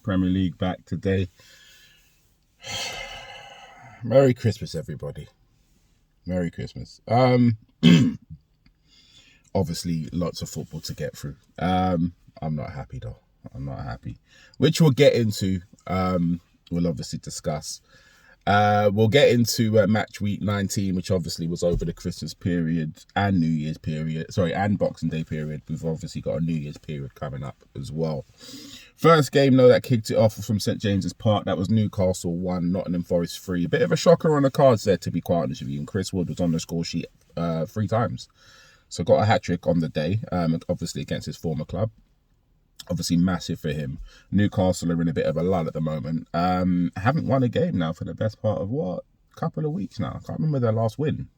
Premier League back today. Merry Christmas, everybody. Merry Christmas. Obviously, lots of football to get through. I'm not happy, though. I'm not happy. Which we'll get into. We'll obviously discuss. We'll get into Matchweek 19, which obviously was over the Christmas period and New Year's period. Sorry, and Boxing Day period. We've obviously got a New Year's period coming up as well. First game, though, that kicked it off from St James's Park. That was Newcastle 1, Nottingham Forest 3. A bit of a shocker on the cards there, to be quite honest with you. And Chris Wood was on the score sheet 3 times. So got a hat-trick on the day, obviously against his former club. Obviously massive for him. Newcastle are in a bit of a lull at the moment. Haven't won a game now for the best part of, a couple of weeks now. I can't remember their last win.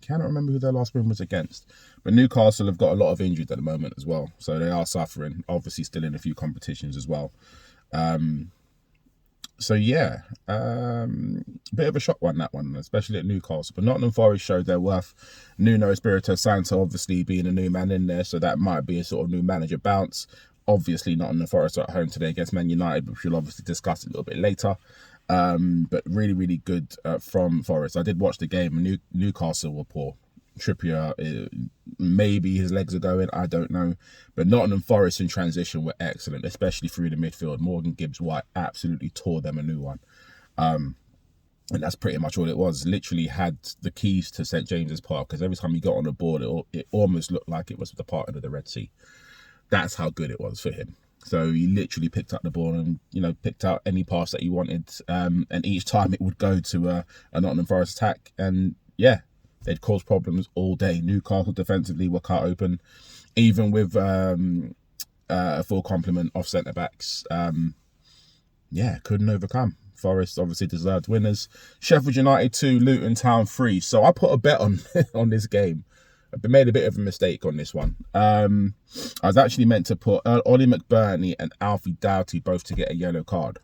Cannot remember who their last win was against. But Newcastle have got a lot of injuries at the moment as well. So they are suffering. Obviously still in a few competitions as well. So yeah, bit of a shock one, that one, especially at Newcastle. But Nottingham Forest showed their worth. Nuno Espirito Santo obviously being a new man in there. So that might be a sort of new manager bounce. Obviously Nottingham Forest are at home today against Man United, which we'll obviously discuss a little bit later. But really, really good from Forest. I did watch the game, and Newcastle were poor. Trippier, maybe his legs are going, I don't know. But Nottingham Forest in transition were excellent, especially through the midfield. Morgan Gibbs-White absolutely tore them a new one. And that's pretty much all it was. Literally had the keys to St James's Park, because every time he got on the board, it almost looked like it was the part of the Red Sea. That's how good it was for him. So he literally picked up the ball and, picked out any pass that he wanted. And each time it would go to a Nottingham Forest attack. And yeah, they'd cause problems all day. Newcastle defensively were cut open, even with a full complement of centre-backs. Couldn't overcome. Forest obviously deserved winners. Sheffield United 2, Luton Town 3. So I put a bet on on this game. I made a bit of a mistake on this one. I was actually meant to put Ollie McBurney and Alfie Doughty both to get a yellow card,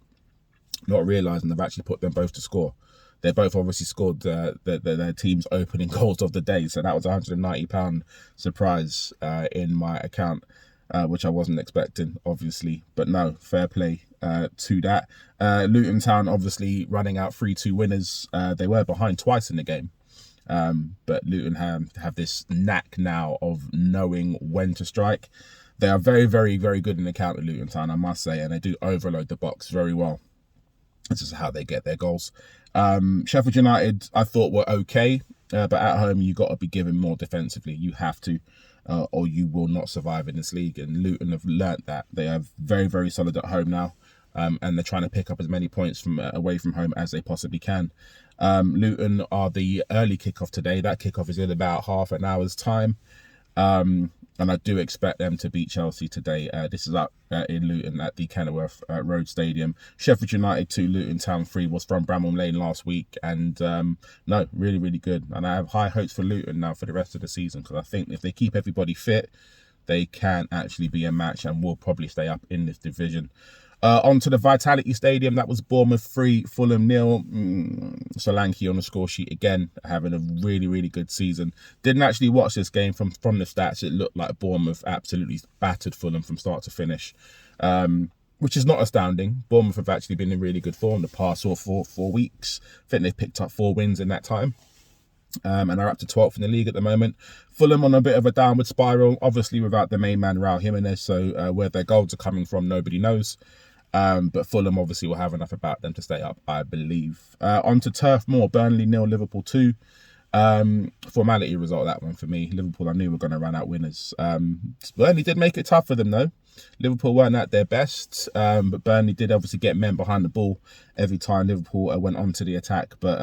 not realising I've actually put them both to score. They both obviously scored their team's opening goals of the day. So that was a £190 surprise in my account, which I wasn't expecting, obviously. But no, fair play to that. Luton Town obviously running out 3-2 winners. They were behind twice in the game. But Luton have this knack now of knowing when to strike. They are very, very, very good in the counter, Luton Town, I must say. And they do overload the box very well. This is how they get their goals. Sheffield United, I thought, were okay. But at home, you got to be given more defensively. You have to, or you will not survive in this league. And Luton have learnt that. They are very, very solid at home now. And they're trying to pick up as many points from away from home as they possibly can. Luton are the early kickoff today. That kickoff is in about half an hour's time. And I do expect them to beat Chelsea today. This is up in Luton at the Kenilworth Road Stadium. Sheffield United 2, Luton Town 3 was from Bramall Lane last week. And no, really, really good. And I have high hopes for Luton now for the rest of the season, because I think if they keep everybody fit, they can actually be a match and will probably stay up in this division. On to the Vitality Stadium. That was Bournemouth 3, Fulham 0. Solanke on the score sheet again, having a really, really good season. Didn't actually watch this game from the stats. It looked like Bournemouth absolutely battered Fulham from start to finish, which is not astounding. Bournemouth have actually been in really good form the past four weeks. I think they've picked up 4 wins in that time. And are up to 12th in the league at the moment. Fulham on a bit of a downward spiral, obviously without the main man, Raul Jimenez. So where their goals are coming from, nobody knows. But Fulham obviously will have enough about them to stay up, I believe. On to Turf Moor, Burnley 0, Liverpool 2. Formality result, that one for me. Liverpool, I knew were going to run out winners. Burnley did make it tough for them, though. Liverpool weren't at their best, but Burnley did obviously get men behind the ball every time Liverpool went on to the attack. But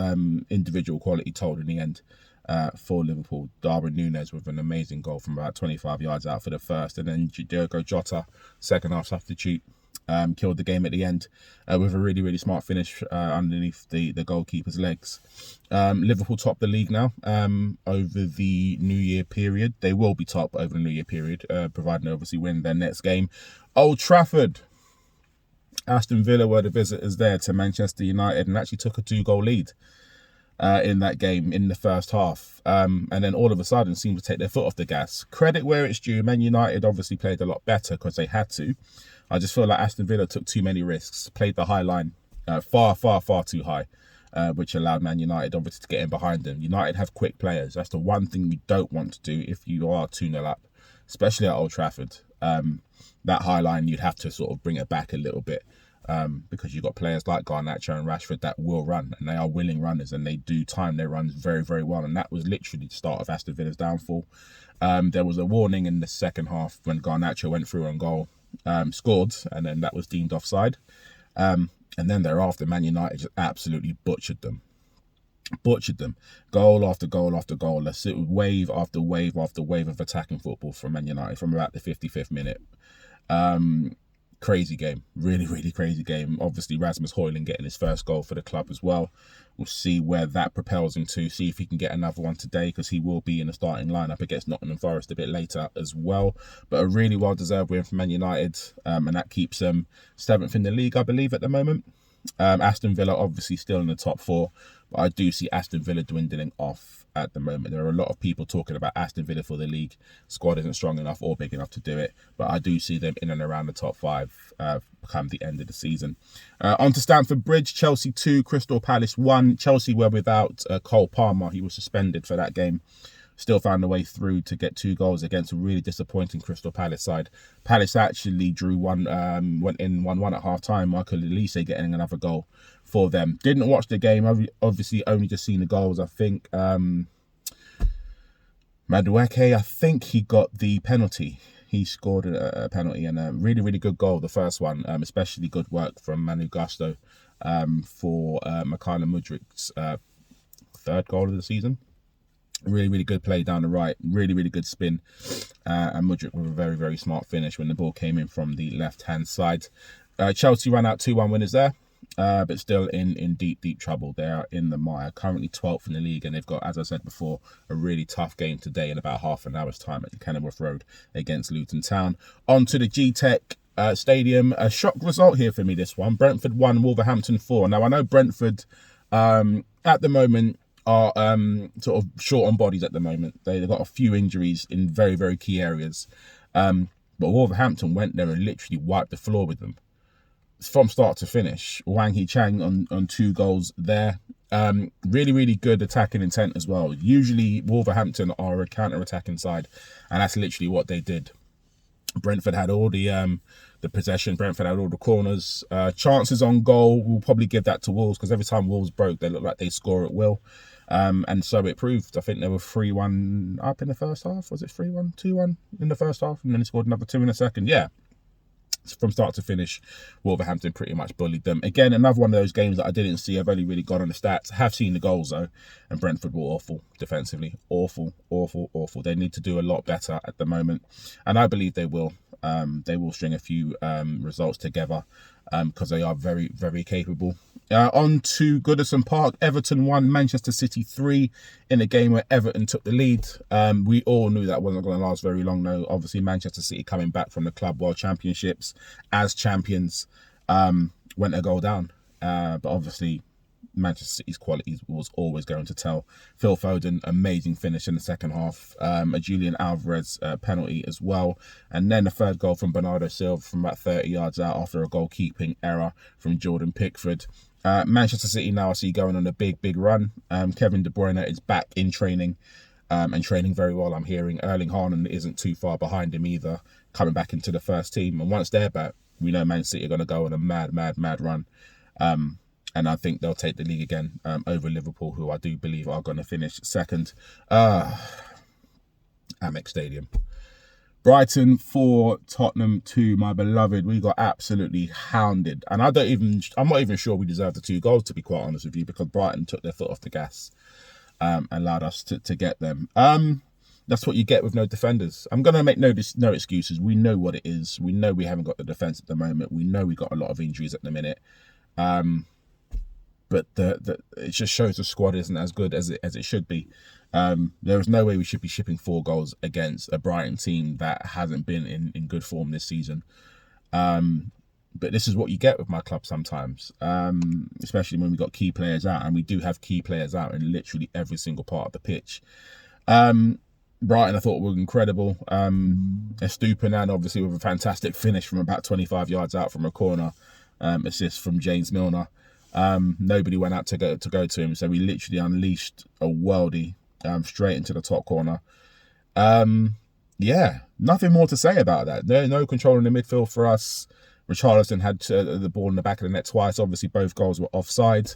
individual quality told in the end for Liverpool. Darwin Núñez with an amazing goal from about 25 yards out for the first. And then Diogo Jota, second half substitute, killed the game at the end with a really, really smart finish underneath the goalkeeper's legs. Liverpool top the league now over the New Year period. They will be top over the New Year period, providing they obviously win their next game. Old Trafford. Aston Villa were the visitors there to Manchester United and actually took a 2-goal lead in that game in the first half. And then all of a sudden seemed to take their foot off the gas. Credit where it's due. Man United obviously played a lot better because they had to. I just feel like Aston Villa took too many risks, played the high line far too high, which allowed Man United obviously to get in behind them. United have quick players. That's the one thing you don't want to do if you are 2-0 up, especially at Old Trafford. That high line, you'd have to sort of bring it back a little bit, because you've got players like Garnacho and Rashford that will run, and they are willing runners, and they do time their runs very well. And that was literally the start of Aston Villa's downfall. There was a warning in the second half when Garnacho went through on goal, scored, and then that was deemed offside. And then thereafter, Man United just absolutely butchered them. Goal after goal after goal. Let's wave after wave after wave of attacking football from Man United from about the 55th minute. Crazy game, really crazy game. Obviously Rasmus Højlund getting his first goal for the club as well. We'll see where that propels him to, see if he can get another one today, because he will be in the starting lineup against Nottingham Forest a bit later as well. But a really well deserved win for Man United, and that keeps them 7th in the league, I believe, at the moment. Aston Villa obviously still in the top 4, but I do see Aston Villa dwindling off at the moment. There are a lot of people talking about Aston Villa for the league. Squad isn't strong enough or big enough to do it, but I do see them in and around the top 5 come the end of the season. On to Stamford Bridge. Chelsea 2, Crystal Palace 1. Chelsea were without Cole Palmer. He was suspended for that game. Still found a way through to get 2 goals against a really disappointing Crystal Palace side. Palace actually drew one, went in 1-1 at half-time. Michael Elise getting another goal for them. Didn't watch the game. I've obviously only just seen the goals. I think Madueke, I think he got the penalty. He scored a penalty, and a really good goal, the first one. Especially good work from Manu Gusto for Mikhailo Mudrik's 3rd goal of the season. Really good play down the right, really good spin, and Mudryk with a very smart finish when the ball came in from the left-hand side. Chelsea ran out 2-1 winners there, but still in deep trouble. They are in the mire, currently 12th in the league, and they've got, as I said before, a really tough game today in about half an hour's time at Kenilworth Road against Luton Town. On to the G-Tech Stadium. A shock result here for me, this one. Brentford 1, Wolverhampton 4. Now, I know Brentford at the moment are sort of short on bodies at the moment. They've got a few injuries in very key areas. But Wolverhampton went there and literally wiped the floor with them from start to finish. Wang Hee-Chang on 2 goals there. Really good attacking intent as well. Usually Wolverhampton are a counter-attacking side, and that's literally what they did. Brentford had all the possession. Brentford had all the corners. Chances on goal, we'll probably give that to Wolves, because every time Wolves broke, they look like they score at will. And so it proved. I think they were 3-1 up in the first half. Was it 3-1, 2-1 in the first half? And then they scored another 2 in the second. Yeah. From start to finish, Wolverhampton pretty much bullied them. Again, another one of those games that I didn't see. I've only really got on the stats. I have seen the goals though, and Brentford were awful defensively. Awful. They need to do a lot better at the moment, and I believe they will. They will string a few results together, because they are very capable. On to Goodison Park. Everton 1, Manchester City 3 in a game where Everton took the lead. We all knew that wasn't going to last very long though. Obviously Manchester City coming back from the Club World Championships as champions went a goal down. But obviously Manchester City's quality was always going to tell. Phil Foden, amazing finish in the second half. A Julian Alvarez penalty as well. And then the 3rd goal from Bernardo Silva from about 30 yards out after a goalkeeping error from Jordan Pickford. Manchester City now I see going on a big run. Kevin De Bruyne is back in training and training very well. I'm hearing Erling Haaland isn't too far behind him either, coming back into the first team. And once they're back, we know Man City are going to go on a mad run. And I think they'll take the league again over Liverpool, who I do believe are going to finish second. Amex Stadium. Brighton 4, Tottenham 2, my beloved. We got absolutely hounded. And I'm not even sure we deserved the 2 goals, to be quite honest with you, because Brighton took their foot off the gas and allowed us to get them. That's what you get with no defenders. I'm going to make no excuses. We know what it is. We know we haven't got the defence at the moment. We know we got a lot of injuries at the minute. But it just shows the squad isn't as good as it should be. There is no way we should be shipping 4 goals against a Brighton team that hasn't been in good form this season. But this is what you get with my club sometimes, especially when we got key players out, and we do have key players out in literally every single part of the pitch. Brighton, I thought, were incredible. Estupiñán, obviously, with a fantastic finish from about 25 yards out from a corner, assist from James Milner. Nobody went out to go to him, so we literally unleashed a worldie straight into the top corner. Yeah, nothing more to say about that. No control in the midfield for us. Richarlison had the ball in the back of the net twice. Obviously, both goals were offside.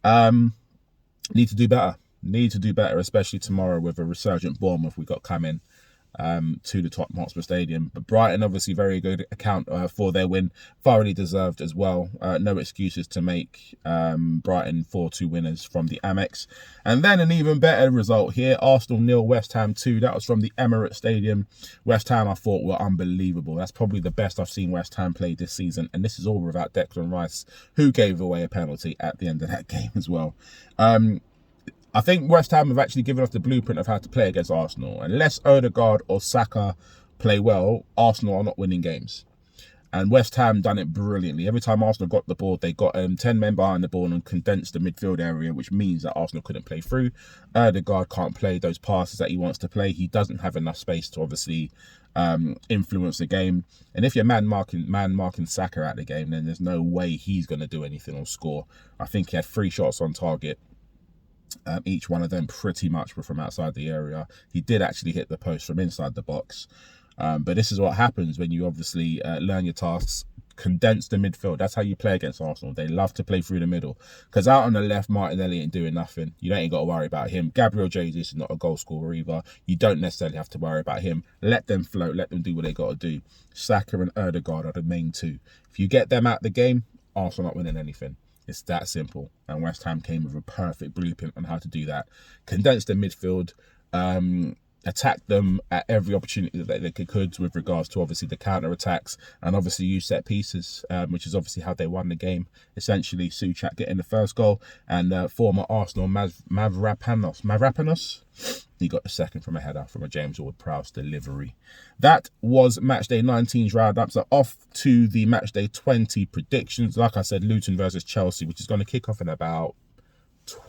Need to do better. Need to do better, especially tomorrow with a resurgent Bournemouth we got coming to the Tottenham Hotspur Stadium. But Brighton, obviously, very good account for their win. Thoroughly deserved as well. No excuses to make. Brighton 4-2 winners from the Amex. And then an even better result here. Arsenal 0, West Ham 2. That was from the Emirates Stadium. West Ham, I thought, were unbelievable. That's probably the best I've seen West Ham play this season. And this is all without Declan Rice, who gave away a penalty at the end of that game as well. I think West Ham have actually given us the blueprint of how to play against Arsenal. Unless Odegaard or Saka play well, Arsenal are not winning games. And West Ham done it brilliantly. Every time Arsenal got the ball, they got 10 men behind the ball and condensed the midfield area, which means that Arsenal couldn't play through. Odegaard can't play those passes that he wants to play. He doesn't have enough space to obviously influence the game. And if you're man marking Saka at the game, then there's no way he's going to do anything or score. I think he had 3 shots on target. Each one of them pretty much were from outside the area. He did actually hit the post from inside the box. But this is what happens when you obviously learn your tasks, condense the midfield. That's how you play against Arsenal. They love to play through the middle. Because out on the left, Martinelli ain't doing nothing. You ain't got to worry about him. Gabriel Jesus is not a goal scorer either. You don't necessarily have to worry about him. Let them float. Let them do what they got to do. Saka and Odegaard are the main two. If you get them out the game, Arsenal not winning anything. It's that simple. And West Ham came with a perfect blueprint on how to do that. Condense the midfield, attack them at every opportunity that they could with regards to obviously the counter-attacks and obviously use set pieces, which is obviously how they won the game. Essentially, Souček getting the first goal and former Arsenal Mavropanos, he got the second from a header from a James Ward-Prowse delivery. That was matchday 19's roundup. So off to the matchday 20 predictions. Like I said, Luton versus Chelsea, which is going to kick off in about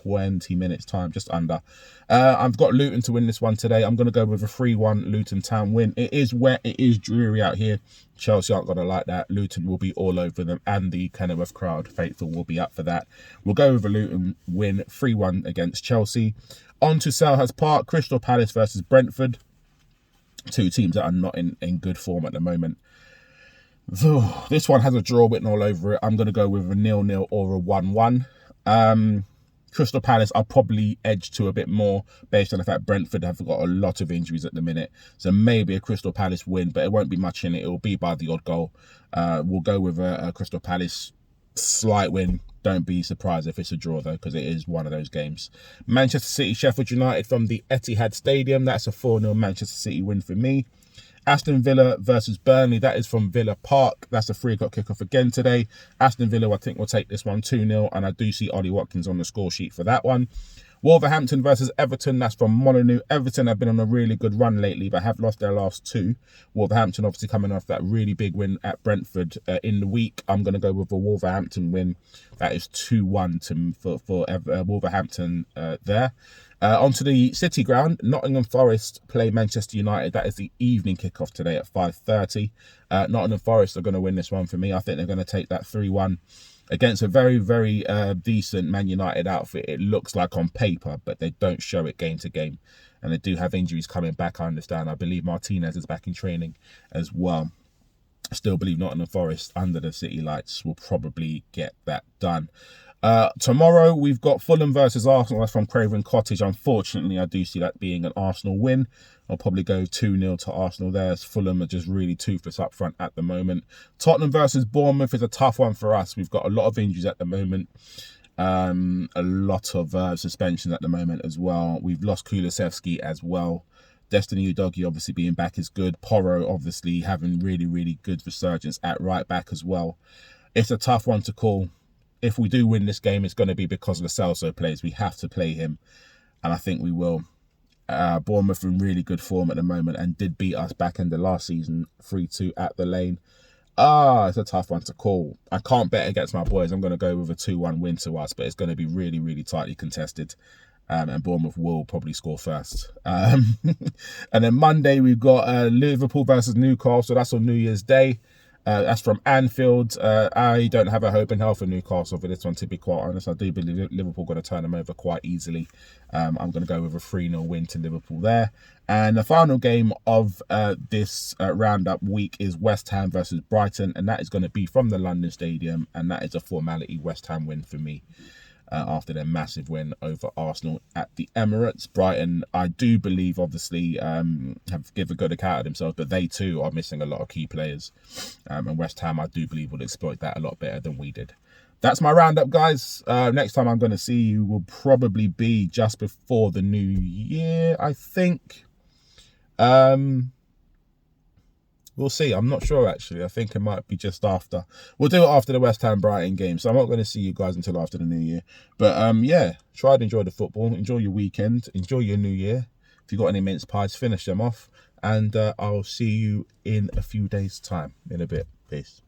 20 minutes time, just under. I've got Luton to win this one today. I'm going to go with a 3-1 Luton Town win. It is wet, it is dreary out here. Chelsea aren't going to like that. Luton will be all over them, and the Kenilworth crowd faithful will be up for that. We'll go with a Luton win 3-1 against Chelsea. On to Selhurst Park, Crystal Palace versus Brentford. Two teams that are not in good form at the moment. This one has a draw written all over it. I'm going to go with a 0-0 or a 1-1. Crystal Palace, I'll probably edge to a bit more based on the fact Brentford have got a lot of injuries at the minute. So maybe a Crystal Palace win, but it won't be much in it. It will be by the odd goal. We'll go with a Crystal Palace slight win. Don't be surprised if it's a draw, though, because it is one of those games. Manchester City, Sheffield United from the Etihad Stadium. That's a 4-0 Manchester City win for me. Aston Villa versus Burnley. That is from Villa Park. That's a 3 o'clock kickoff again today. Aston Villa, I think, will take this one 2-0. And I do see Ollie Watkins on the score sheet for that one. Wolverhampton versus Everton. That's from Molineux. Everton have been on a really good run lately, but have lost their last 2. Wolverhampton obviously coming off that really big win at Brentford in the week. I'm going to go with a Wolverhampton win. That is 2-1 for Wolverhampton there. Onto the City ground, Nottingham Forest play Manchester United. That is the evening kickoff today at 5:30. Nottingham Forest are going to win this one for me. I think they're going to take that 3-1 against a very, very decent Man United outfit. It looks like on paper, but they don't show it game to game. And they do have injuries coming back, I understand. I believe Martinez is back in training as well. I still believe Nottingham Forest under the City lights will probably get that done. Tomorrow we've got Fulham versus Arsenal. That's from Craven Cottage. Unfortunately, I do see that being an Arsenal win. I'll probably go 2-0 to Arsenal there, as Fulham are just really toothless up front at the moment. Tottenham versus Bournemouth is a tough one for us. We've got a lot of injuries at the moment. A lot of suspensions at the moment as well. We've lost Kulusevski as well. Destiny Udogie obviously being back is good. Porro obviously having really, really good resurgence at right back as well. It's a tough one to call. If we do win this game, it's going to be because Lo Celso plays. We have to play him, and I think we will. Bournemouth in really good form at the moment and did beat us back in the last season 3-2 at the Lane. It's a tough one to call. I can't bet against my boys. I'm going to go with a 2-1 win to us, but it's going to be really, really tightly contested. and Bournemouth will probably score first. And then Monday we've got Liverpool versus Newcastle. That's on New Year's Day. That's from Anfield. I don't have a hope in hell for Newcastle for this one, to be quite honest. I do believe Liverpool going to turn them over quite easily. I'm going to go with a 3-0 win to Liverpool there. And the final game of this roundup week is West Ham versus Brighton, and that is going to be from the London Stadium, and that is a formality West Ham win for me. After their massive win over Arsenal at the Emirates. Brighton, I do believe, obviously, have given a good account of themselves, but they too are missing a lot of key players. And West Ham, I do believe, will exploit that a lot better than we did. That's my roundup, guys. Next time I'm going to see you will probably be just before the new year, I think. We'll see. I'm not sure, actually. I think it might be just after. We'll do it after the West Ham Brighton game. So I'm not going to see you guys until after the new year. But yeah, try to enjoy the football. Enjoy your weekend. Enjoy your new year. If you've got any mince pies, finish them off. And I'll see you in a few days' time. In a bit. Peace.